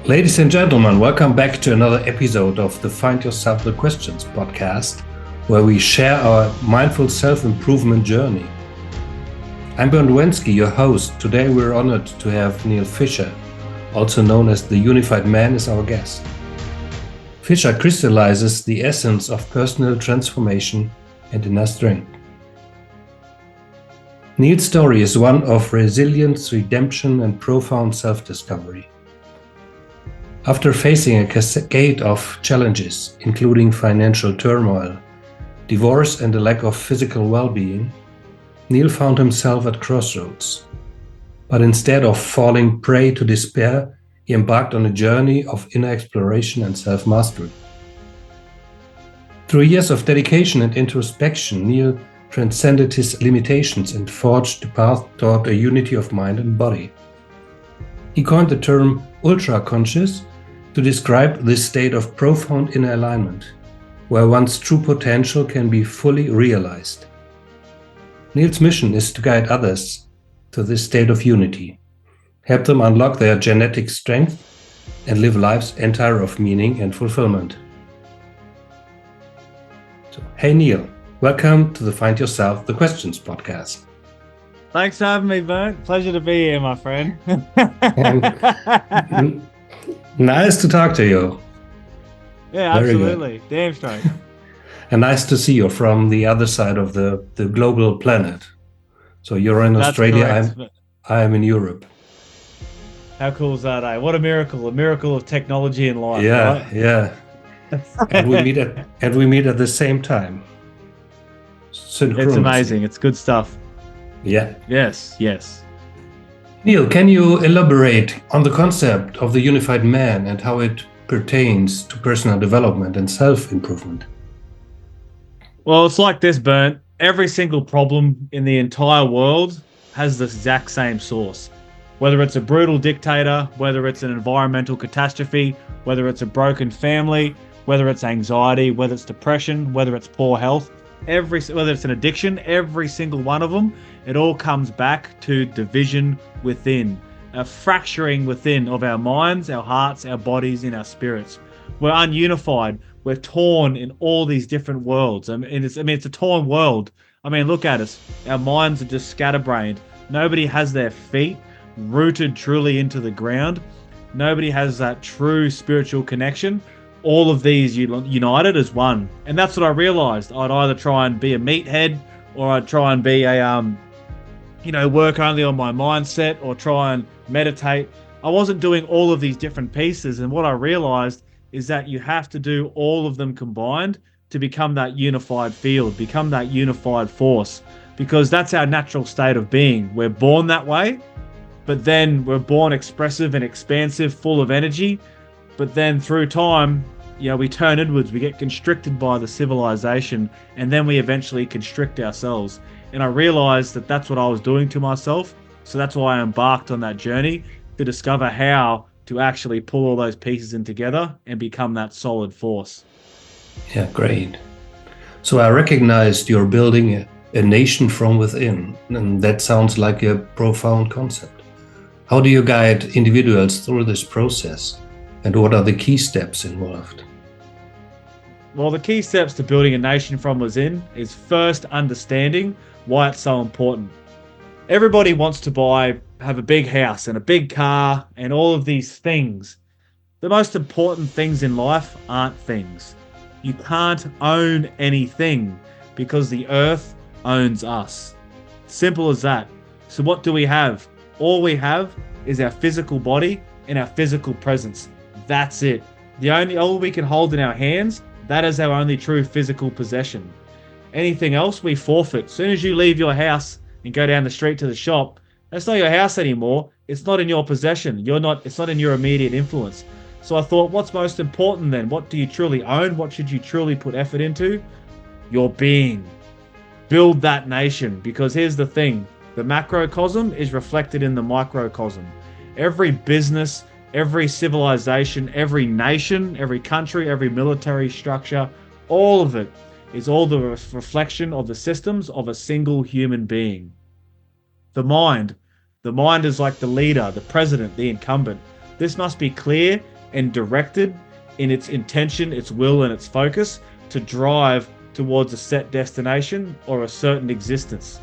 Ladies and gentlemen, welcome back to another episode of the Find Yourself the Questions podcast, where we share our mindful self-improvement journey. I'm Bernd Wenske, your host. Today we're honored to have Neal Fisher, also known as the Unified Man, as our guest. Fisher crystallizes the essence of personal transformation and inner strength. Neal's story is one of resilience, redemption, and profound self-discovery. After facing a cascade of challenges, including financial turmoil, divorce, and a lack of physical well-being, Neal found himself at crossroads. But instead of falling prey to despair, he embarked on a journey of inner exploration and self-mastery. Through years of dedication and introspection, Neal transcended his limitations and forged the path toward a unity of mind and body. He coined the term ultra-conscious to describe this state of profound inner alignment, where one's true potential can be fully realized. Neal's mission is to guide others to this state of unity, help them unlock their genetic strength, and live lives entire of meaning and fulfillment. So, hey Neal, welcome to the Find Yourself the Questions podcast. Thanks for having me, Bernd. Pleasure to be here, my friend. Nice to talk to you. Yeah, absolutely. Damn straight. And nice to see you from the other side of the global planet. So you're in Australia, I'm in Europe. How cool is that, eh? What a miracle of technology and life, right? Yeah. And we meet at the same time. It's amazing. It's good stuff. Yeah. Yes. Neal, can you elaborate on the concept of the unified man and how it pertains to personal development and self-improvement? Well, it's like this, Bernd. Every single problem in the entire world has the exact same source. Whether it's a brutal dictator, whether it's an environmental catastrophe, whether it's a broken family, whether it's anxiety, whether it's depression, whether it's poor health, whether it's an addiction, every single one of them, it all comes back to division within, a fracturing within of our minds, our hearts, our bodies, and our spirits. We're ununified. We're torn in all these different worlds. It's a torn world. Look at us. Our minds are just scatterbrained. Nobody has their feet rooted truly into the ground. Nobody has that true spiritual connection. All of these united as one. And that's what I realized. I'd either try and be a meathead, or I'd try and be work only on my mindset, or try and meditate. I wasn't doing all of these different pieces. And what I realized is that you have to do all of them combined to become that unified field, become that unified force, because that's our natural state of being. We're born that way, but then we're born expressive and expansive, full of energy. But then through time, we turn inwards, we get constricted by the civilization, and then we eventually constrict ourselves. And I realized that that's what I was doing to myself. So that's why I embarked on that journey to discover how to actually pull all those pieces in together and become that solid force. Yeah, great. So I recognized you're building a nation from within, and that sounds like a profound concept. How do you guide individuals through this process? And what are the key steps involved? Well, the key steps to building a nation from within is first understanding why it's so important. Everybody wants to have a big house and a big car and all of these things. The most important things in life aren't things. You can't own anything because the earth owns us. Simple as that. So what do we have? All we have is our physical body and our physical presence. That's it. All we can hold in our hands, that is our only true physical possession. Anything else we forfeit. As soon as you leave your house and go down the street to the shop, that's not your house anymore. It's not in your possession. It's not in your immediate influence. So I thought, what's most important then? What do you truly own? What should you truly put effort into? Your being. Build that nation, because here's the thing. The macrocosm is reflected in the microcosm. Every business, every civilization, every nation, every country, every military structure, all of it is all the reflection of the systems of a single human being. The mind is like the leader, the president, the incumbent. This must be clear and directed in its intention, its will, and its focus to drive towards a set destination or a certain existence.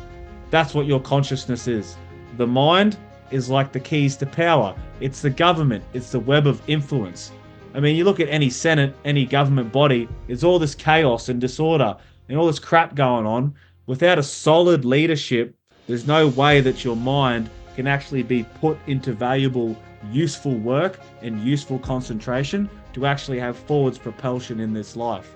That's what your consciousness is. The mind is like the keys to power. It's the government. It's the web of influence. I mean, you look at any Senate, any government body, there's all this chaos and disorder and all this crap going on. Without a solid leadership, there's no way that your mind can actually be put into valuable, useful work and useful concentration to actually have forwards propulsion in this life.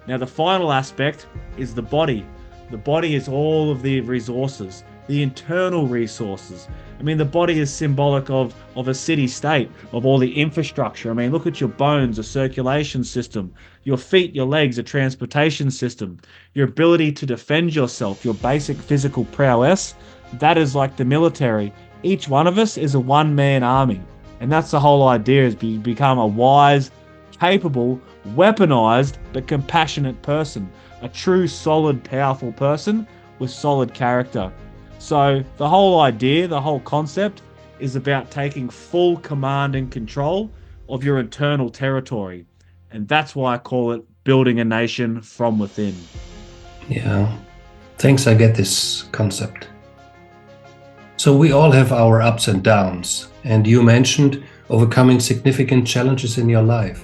Now, the final aspect is the body. The body is all of the resources, the internal resources. I mean, the body is symbolic of a city-state, of all the infrastructure. I mean, look at your bones, a circulation system. Your feet, your legs, a transportation system. Your ability to defend yourself, your basic physical prowess, that is like the military. Each one of us is a one-man army. And that's the whole idea, is become a wise, capable, weaponized, but compassionate person. A true, solid, powerful person with solid character. So the whole idea, the whole concept is about taking full command and control of your internal territory. And that's why I call it building a nation from within. Yeah, thanks, I get this concept. So we all have our ups and downs, and you mentioned overcoming significant challenges in your life.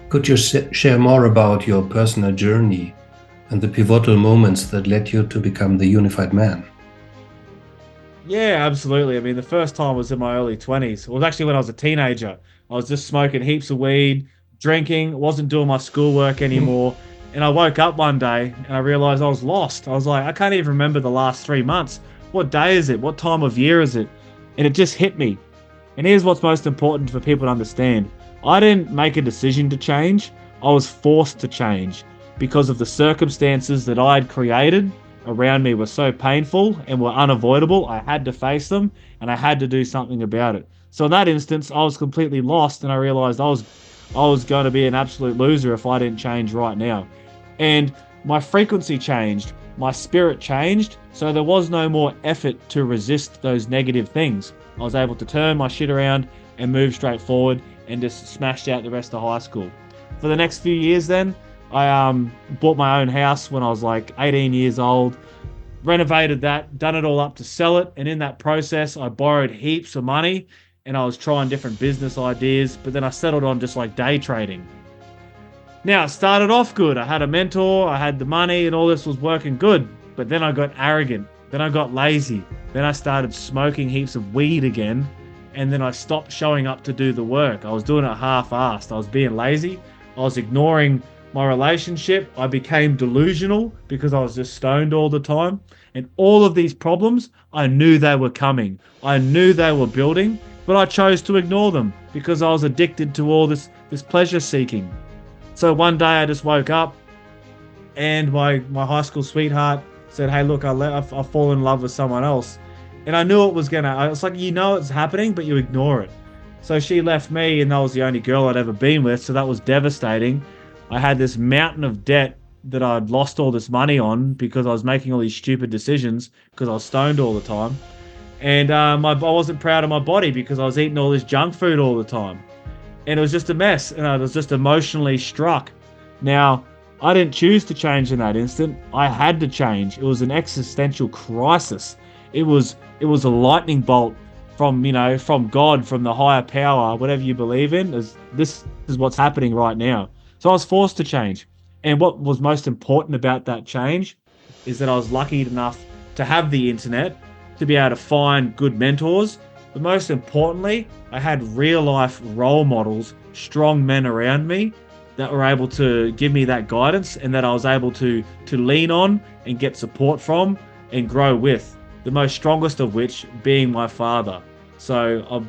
Could you share more about your personal journey and the pivotal moments that led you to become the unified man? Yeah, absolutely. I mean, the first time was in my early 20s. It was actually when I was a teenager. I was just smoking heaps of weed, drinking, wasn't doing my schoolwork anymore. And I woke up one day and I realized I was lost. I was like, I can't even remember the last 3 months. What day is it? What time of year is it? And it just hit me. And here's what's most important for people to understand. I didn't make a decision to change. I was forced to change because of the circumstances that I had created around me were so painful and were unavoidable. I had to face them and I had to do something about it. So in that instance, I was completely lost and I realized I was going to be an absolute loser if I didn't change right now. And my frequency changed, my spirit changed, so there was no more effort to resist those negative things. I was able to turn my shit around and move straight forward and just smashed out the rest of high school. For the next few years then, I bought my own house when I was like 18 years old, renovated that, done it all up to sell it, and in that process I borrowed heaps of money and I was trying different business ideas, but then I settled on just like day trading. Now, it started off good. I had a mentor, I had the money, and all this was working good. But then I got arrogant. Then I got lazy. Then I started smoking heaps of weed again. And then I stopped showing up to do the work. I was doing it half-assed. I was being lazy. I was ignoring my relationship. I became delusional because I was just stoned all the time. And all of these problems, I knew they were coming. I knew they were building, but I chose to ignore them because I was addicted to all this pleasure seeking. So one day I just woke up and my high school sweetheart said, hey, look, I've fallen in love with someone else. And I knew it was it's like, it's happening, but you ignore it. So she left me and that was the only girl I'd ever been with. So that was devastating. I had this mountain of debt that I'd lost all this money on because I was making all these stupid decisions because I was stoned all the time. And I wasn't proud of my body because I was eating all this junk food all the time. And it was just a mess, and I was just emotionally struck. Now, I didn't choose to change in that instant. I had to change. It was an existential crisis. It was a lightning bolt from God, from the higher power, whatever you believe in. This is what's happening right now. So I was forced to change. And what was most important about that change is that I was lucky enough to have the internet, to be able to find good mentors. But most importantly, I had real life role models, strong men around me that were able to give me that guidance and that I was able to lean on and get support from and grow with. The most strongest of which being my father. So,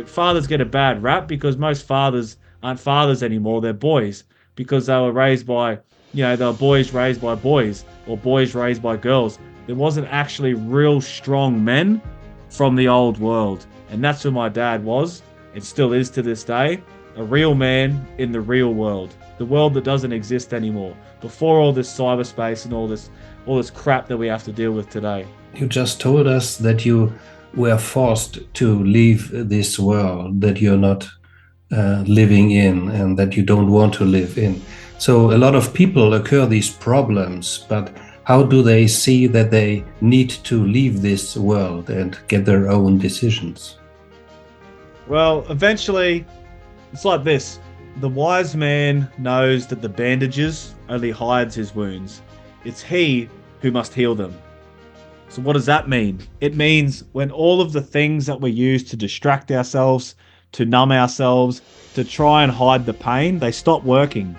fathers get a bad rap because most fathers aren't fathers anymore. They're boys because they were raised by, they were boys raised by boys or boys raised by girls. There wasn't actually real strong men from the old world. And that's who my dad was. It still is to this day. A real man in the real world. The world that doesn't exist anymore. Before all this cyberspace and all this crap that we have to deal with today. You just told us that you were forced to leave this world, that you're not living in and that you don't want to live in. So a lot of people occur these problems, but how do they see that they need to leave this world and get their own decisions? Well, eventually, it's like this. The wise man knows that the bandages only hides his wounds. It's he who must heal them. So what does that mean? It means when all of the things that we use to distract ourselves, to numb ourselves, to try and hide the pain, they stop working.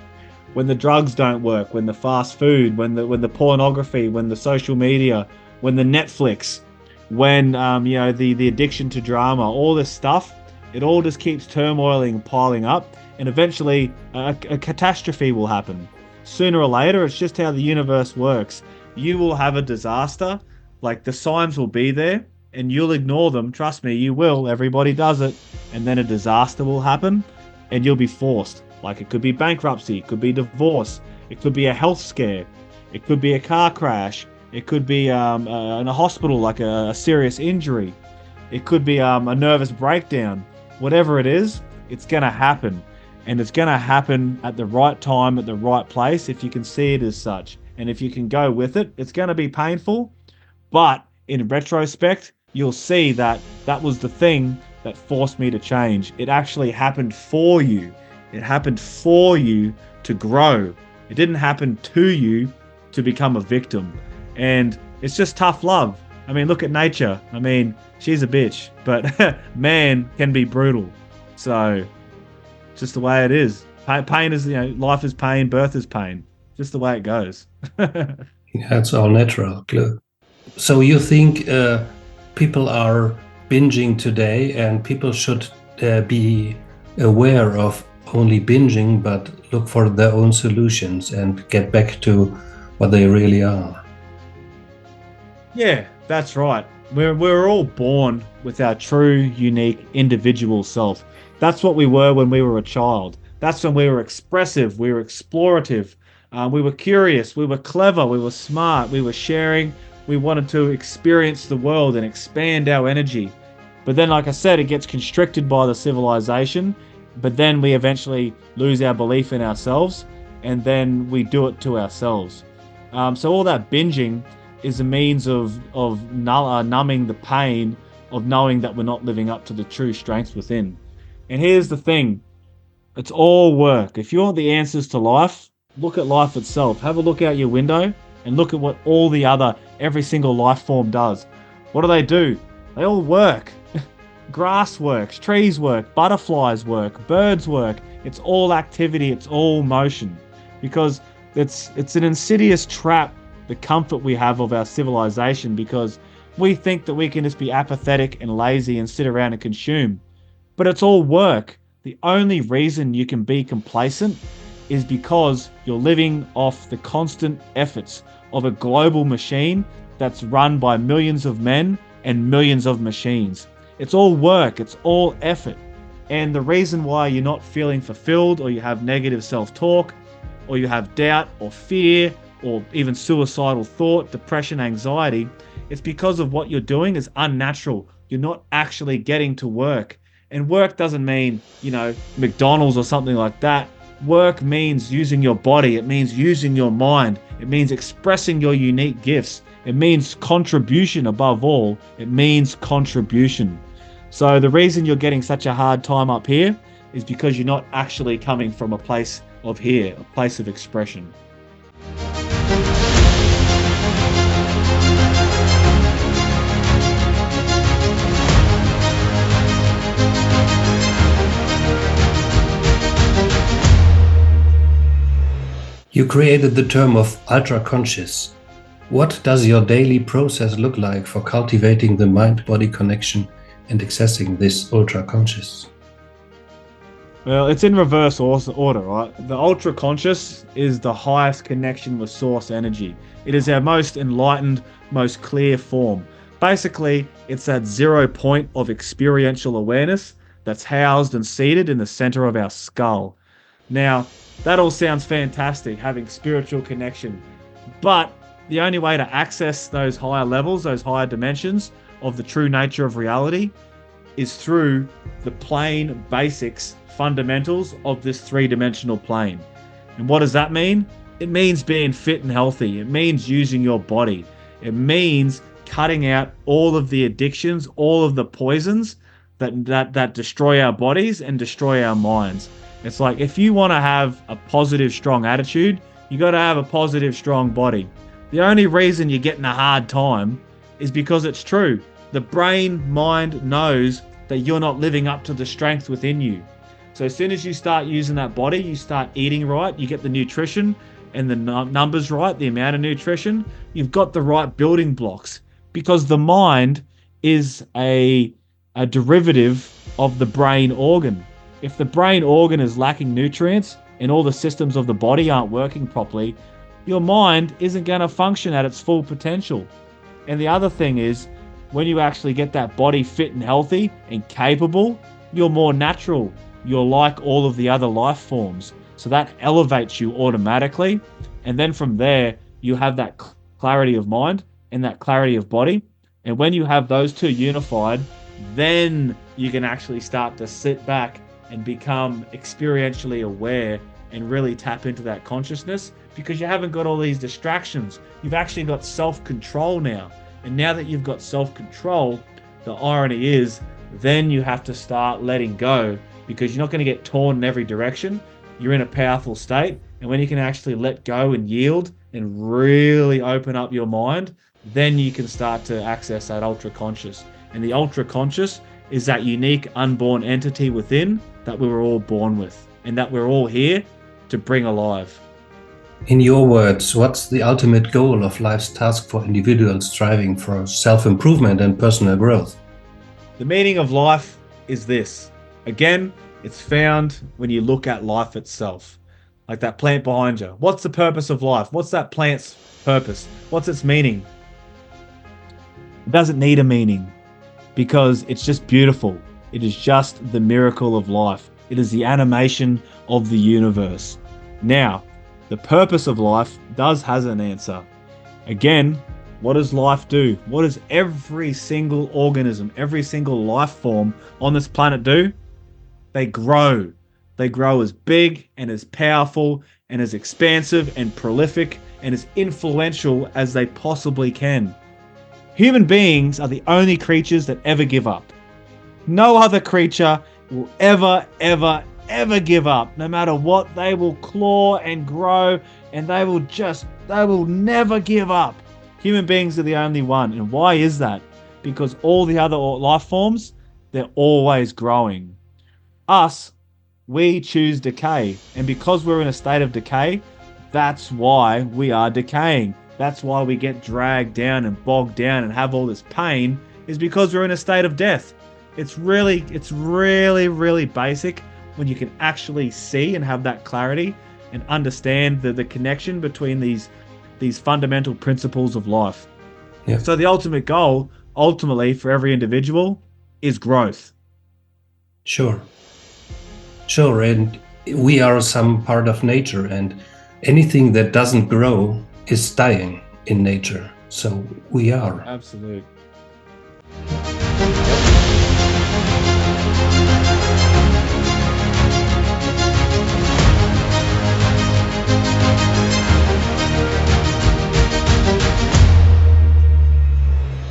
When the drugs don't work, when the fast food, when the pornography, when the social media, when the Netflix, when the addiction to drama, all this stuff, it all just keeps turmoiling, piling up, and eventually a catastrophe will happen. Sooner or later, it's just how the universe works. You will have a disaster, like the signs will be there, and you'll ignore them. Trust me, you will. Everybody does it, and then a disaster will happen, and you'll be forced. Like it could be bankruptcy, it could be divorce, it could be a health scare, it could be a car crash, it could be in a hospital, like a serious injury, it could be a nervous breakdown. Whatever it is, it's going to happen. And it's going to happen at the right time, at the right place, if you can see it as such. And if you can go with it, it's going to be painful. But in retrospect, you'll see that that was the thing that forced me to change. It actually happened for you. It happened for you to grow. It didn't happen to you to become a victim. And it's just tough love. I mean, look at nature. I mean, she's a bitch, but man can be brutal. So, just the way it is. Pain is, life is pain, birth is pain. Just the way it goes. Yeah, it's all natural. Clear. So you think people are binging today, and people should be aware of only binging, but look for their own solutions and get back to what they really are? Yeah, that's right. We're all born with our true, unique, individual self. That's what we were when we were a child. That's when we were expressive, we were explorative, we were curious, we were clever, we were smart, we were sharing, we wanted to experience the world and expand our energy. But then, like I said, it gets constricted by the civilization, but then we eventually lose our belief in ourselves, and then we do it to ourselves. So all that binging is a means of numbing the pain of knowing that we're not living up to the true strengths within. And here's the thing, it's all work. If you want the answers to life, look at life itself. Have a look out your window and look at what every single life form does. What do? They all work. Grass works, trees work, butterflies work, birds work. It's all activity, it's all motion. Because it's an insidious trap, the comfort we have of our civilization, because we think that we can just be apathetic and lazy and sit around and consume. But it's all work. The only reason you can be complacent is because you're living off the constant efforts of a global machine that's run by millions of men and millions of machines. It's all work, it's all effort. And the reason why you're not feeling fulfilled, or you have negative self-talk, or you have doubt or fear, or even suicidal thought, depression, anxiety, it's because of what you're doing is unnatural. You're not actually getting to work. And work doesn't mean, McDonald's or something like that. Work means using your body. It means using your mind. It means expressing your unique gifts. It means contribution above all. It means contribution. So the reason you're getting such a hard time up here is because you're not actually coming from a place of here, a place of expression. You created the term of ultra-conscious. What does your daily process look like for cultivating the mind-body connection and accessing this ultra-conscious? Well, it's in reverse order, right? The ultra conscious is the highest connection with source energy. It is our most enlightened, most clear form. Basically, it's that 0 point of experiential awareness that's housed and seated in the center of our skull. Now, that all sounds fantastic, having spiritual connection. But the only way to access those higher levels, those higher dimensions of the true nature of reality, is through the plain basics fundamentals of this three-dimensional plane. And what does that mean? It means being fit and healthy. It means using your body. It means cutting out all of the addictions, all of the poisons that destroy our bodies and destroy our minds. It's like, if you want to have a positive, strong attitude, you got to have a positive, strong body. The only reason you're getting a hard time is because it's true. The brain mind knows that you're not living up to the strength within you. So as soon as you start using that body, you start eating right, you get the nutrition and the numbers right, the amount of nutrition, you've got the right building blocks, because the mind is a derivative of the brain organ. If the brain organ is lacking nutrients and all the systems of the body aren't working properly, your mind isn't going to function at its full potential. And the other thing is, when you actually get that body fit and healthy and capable, you're more natural. You're like all of the other life forms. So that elevates you automatically. And then from there, you have that clarity of mind and that clarity of body. And when you have those two unified, then you can actually start to sit back and become experientially aware and really tap into that consciousness, because you haven't got all these distractions. You've actually got self-control now. And now that you've got self-control, the irony is, then you have to start letting go, because you're not going to get torn in every direction. You're in a powerful state. And when you can actually let go and yield and really open up your mind, then you can start to access that ultra conscious. And the ultra conscious is that unique unborn entity within that we were all born with, and that we're all here to bring alive. In your words, what's the ultimate goal of life's task for individuals striving for self-improvement and personal growth? The meaning of life is this. Again, it's found when you look at life itself. Like that plant behind you. What's the purpose of life? What's that plant's purpose? What's its meaning? It doesn't need a meaning, because it's just beautiful. It is just the miracle of life. It is the animation of the universe. Now, the purpose of life has an answer. Again, what does life do? What does every single organism, every single life form on this planet do? They grow. They grow as big and as powerful and as expansive and prolific and as influential as they possibly can. Human beings are the only creatures that ever give up. No other creature will ever give up. No matter what, they will claw and grow, and they will never give up. Human beings are the only one. And why is that? Because all the other life forms, they're always growing. Us, we choose decay. And because we're in a state of decay, that's why we are decaying. That's why we get dragged down and bogged down and have all this pain, is because we're in a state of death. It's really basic when you can actually see and have that clarity and understand the connection between these fundamental principles of life. Yeah. So the ultimate goal, ultimately, for every individual is growth. Sure. And we are some part of nature, and anything that doesn't grow is dying in nature. So we are. Absolutely.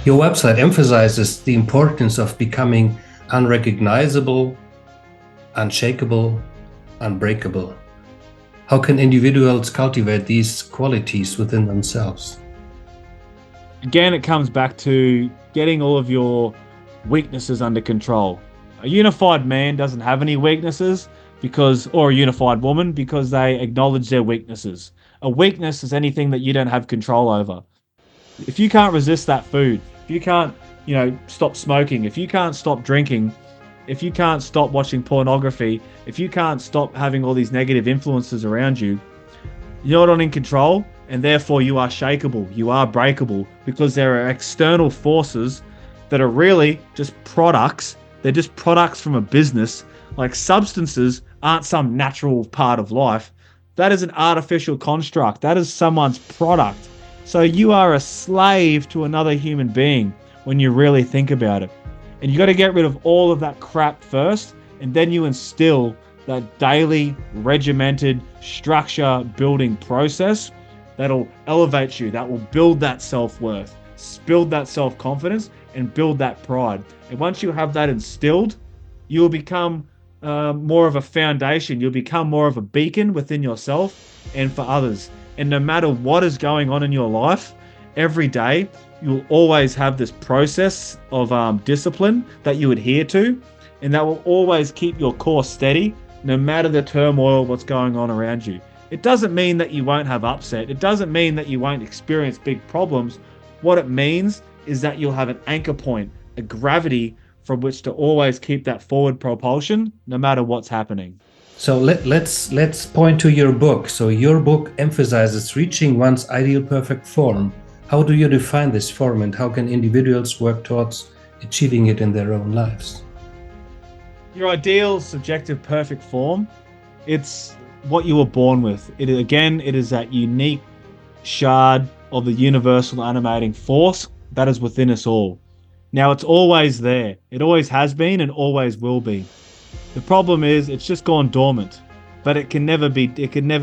Your website emphasizes the importance of becoming unrecognizable, unshakable, unbreakable. How can individuals cultivate these qualities within themselves? Again, it comes back to getting all of your weaknesses under control. A unified man doesn't have any weaknesses, or a unified woman, because they acknowledge their weaknesses. A weakness is anything that you don't have control over. If you can't resist that food, if you can't, stop smoking, if you can't stop drinking, if you can't stop watching pornography, if you can't stop having all these negative influences around you, you're not in control, and therefore you are shakeable, you are breakable, because there are external forces that are really just products. They're just products from a business. Like substances aren't some natural part of life. That is an artificial construct. That is someone's product. So you are a slave to another human being when you really think about it. And you got to get rid of all of that crap first, and then you instill that daily regimented structure building process that'll elevate you, that will build that self-worth, build that self-confidence, and build that pride. And once you have that instilled, you will become more of a foundation. You'll become more of a beacon within yourself and for others. And no matter what is going on in your life, every day, you'll always have this process of discipline that you adhere to, and that will always keep your course steady, no matter the turmoil, what's going on around you. It doesn't mean that you won't have upset. It doesn't mean that you won't experience big problems. What it means is that you'll have an anchor point, a gravity from which to always keep that forward propulsion, no matter what's happening. So let's point to your book. So your book emphasizes reaching one's ideal perfect form. How do you define this form, and how can individuals work towards achieving it in their own lives? Your ideal subjective perfect form, it's what you were born with. It is that unique shard of the universal animating force that is within us all. Now, it's always there. It always has been and always will be. The problem is it's just gone dormant, but it can never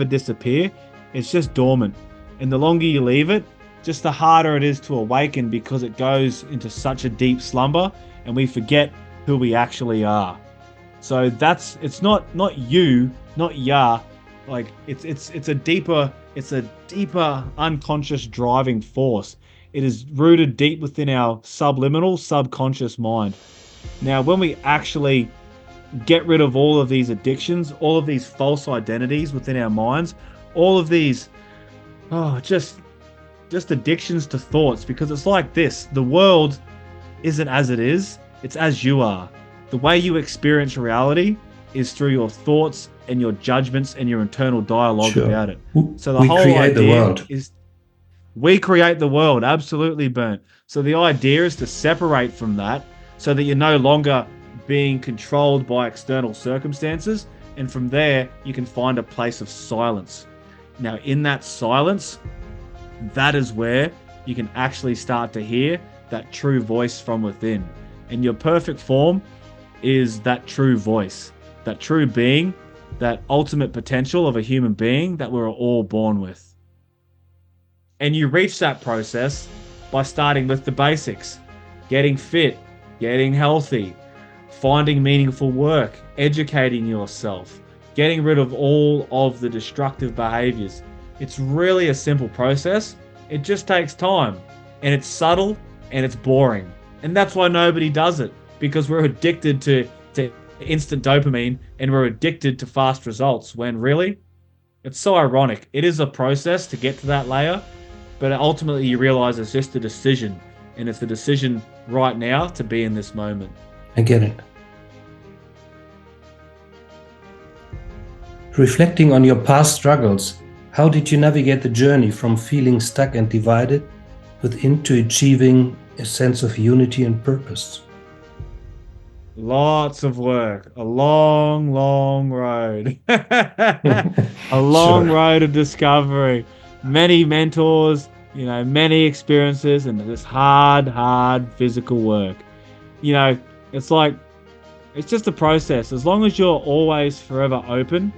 disappear. It's just dormant. And the longer you leave it, just the harder it is to awaken, because it goes into such a deep slumber and we forget who we actually are. So it's not you, not ya. Like it's a deeper unconscious driving force. It is rooted deep within our subliminal, subconscious mind. Now, when we actually get rid of all of these addictions, all of these false identities within our minds, all of these just addictions to thoughts, because it's like this: the world isn't as it is, it's as you are. The way you experience reality is through your thoughts and your judgments and your internal dialogue about it. So the whole idea is we create the world. Absolutely, Bernd. So the idea is to separate from that, so that you're no longer being controlled by external circumstances, and from there you can find a place of silence. Now, in that silence, that is where you can actually start to hear that true voice from within. And your perfect form is that true voice, that true being, that ultimate potential of a human being that we're all born with. And you reach that process by starting with the basics: getting fit, getting healthy, finding meaningful work, educating yourself, getting rid of all of the destructive behaviors. It's really a simple process. It just takes time, and it's subtle, and it's boring. And that's why nobody does it, because we're addicted to instant dopamine, and we're addicted to fast results, when really, it's so ironic. It is a process to get to that layer, but ultimately you realize it's just a decision, and it's the decision right now to be in this moment. I get it. Reflecting on your past struggles, how did you navigate the journey from feeling stuck and divided within to achieving a sense of unity and purpose? Lots of work, a long, long road, a long Sure. road of discovery, many mentors, many experiences, and this hard physical work. It's like, it's just a process. As long as you're always forever open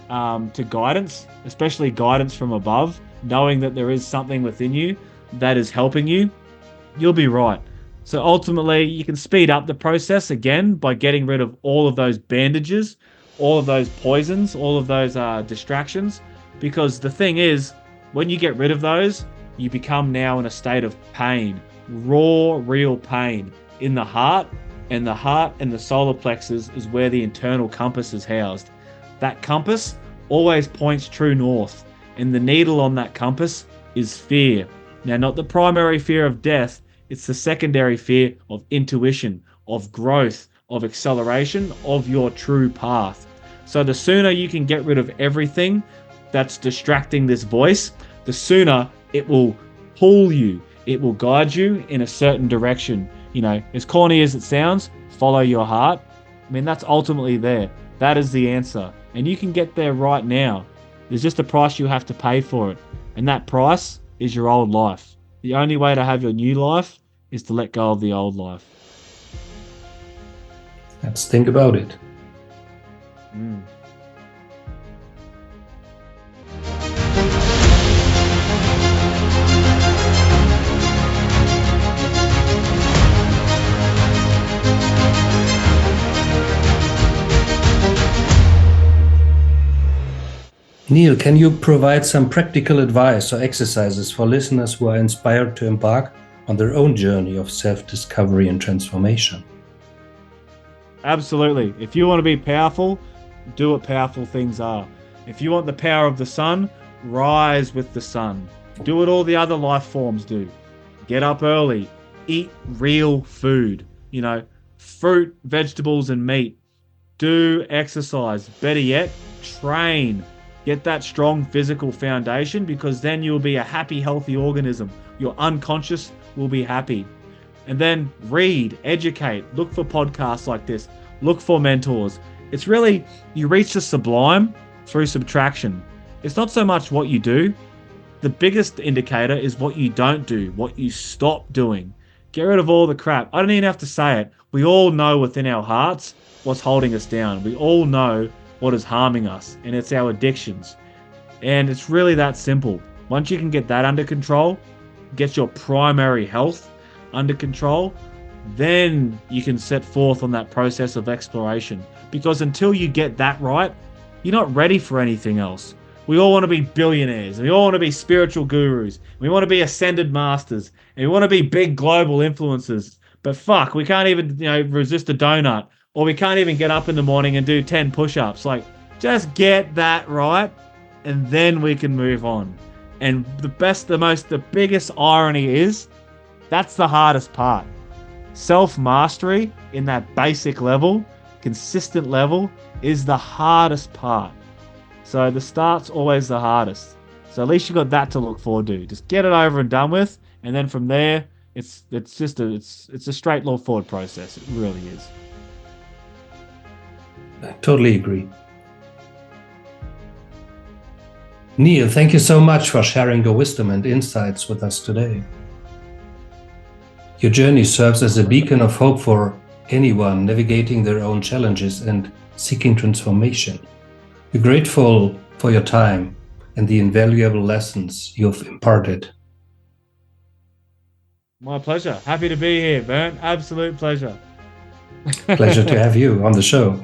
to guidance, especially guidance from above, knowing that there is something within you that is helping you, you'll be right. So ultimately, you can speed up the process again by getting rid of all of those bandages, all of those poisons, all of those distractions. Because the thing is, when you get rid of those, you become now in a state of pain, raw, real pain in the heart. And the heart and the solar plexus is where the internal compass is housed. That compass always points true north, and the needle on that compass is fear. Now, not the primary fear of death, it's the secondary fear of intuition, of growth, of acceleration, of your true path. So the sooner you can get rid of everything that's distracting this voice, the sooner it will pull you, it will guide you in a certain direction. As corny as it sounds, follow your heart. I mean, that's ultimately there. That is the answer. And you can get there right now. There's just a price you have to pay for it. And that price is your old life. The only way to have your new life is to let go of the old life. Let's think about it. Neal, can you provide some practical advice or exercises for listeners who are inspired to embark on their own journey of self-discovery and transformation? Absolutely. If you want to be powerful, do what powerful things are. If you want the power of the sun, rise with the sun. Do what all the other life forms do. Get up early. Eat real food. Fruit, vegetables, and meat. Do exercise. Better yet, train. Get that strong physical foundation, because then you'll be a happy, healthy organism. Your unconscious will be happy. And then read, educate, look for podcasts like this, look for mentors. It's really, you reach the sublime through subtraction. It's not so much what you do. The biggest indicator is what you don't do, what you stop doing. Get rid of all the crap. I don't even have to say it. We all know within our hearts what's holding us down. We all know what is harming us, and it's our addictions. And it's really that simple. Once you can get that under control, get your primary health under control, then you can set forth on that process of exploration. Because until you get that right, you're not ready for anything else. We all want to be billionaires, and we all want to be spiritual gurus, we want to be ascended masters, and we want to be big global influencers. But fuck, we can't even resist a donut, or we can't even get up in the morning and do 10 push-ups. Like, just get that right, and then we can move on. And the biggest irony is, that's the hardest part. Self-mastery in that basic level, consistent level, is the hardest part. So the start's always the hardest. So at least you got that to look forward to. Just get it over and done with, and then from there, it's a straight forward process. It really is. I totally agree. Neal, thank you so much for sharing your wisdom and insights with us today. Your journey serves as a beacon of hope for anyone navigating their own challenges and seeking transformation. We're grateful for your time and the invaluable lessons you've imparted. My pleasure. Happy to be here, Bernd. Absolute pleasure. Pleasure to have you on the show.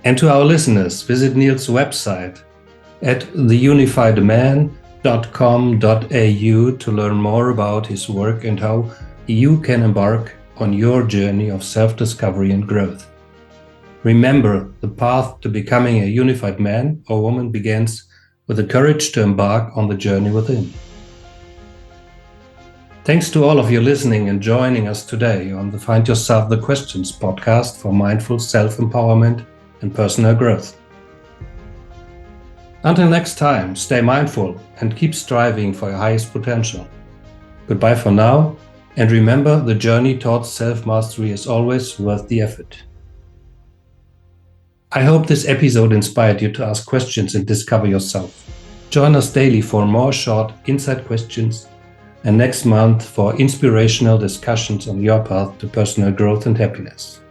And to our listeners, visit Neal's website at theunifiedman.com.au to learn more about his work and how you can embark on your journey of self-discovery and growth. Remember, the path to becoming a unified man or woman begins with the courage to embark on the journey within. Thanks to all of you listening and joining us today on the Find Yourself the Questions podcast for mindful self-empowerment and personal growth. Until next time, stay mindful and keep striving for your highest potential. Goodbye for now, and remember, the journey towards self-mastery is always worth the effort. I hope this episode inspired you to ask questions and discover yourself. Join us daily for more short insight questions, and next month for inspirational discussions on your path to personal growth and happiness.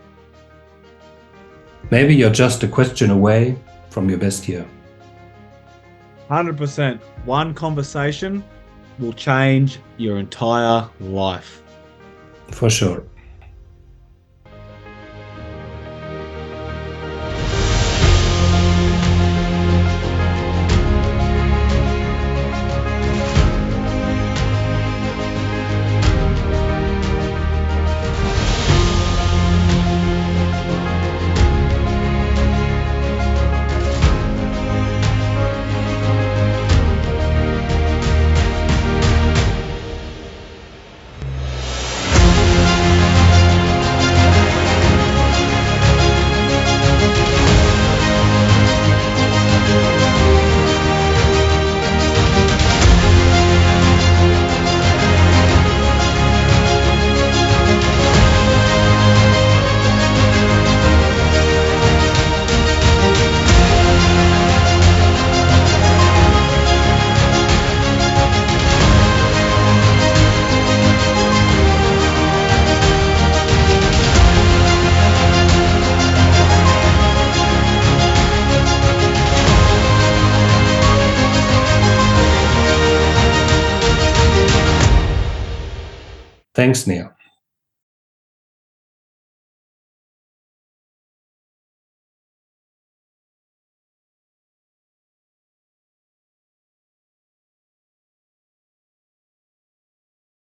Maybe you're just a question away from your best year. 100%. One conversation will change your entire life. For sure. Thanks, Neal.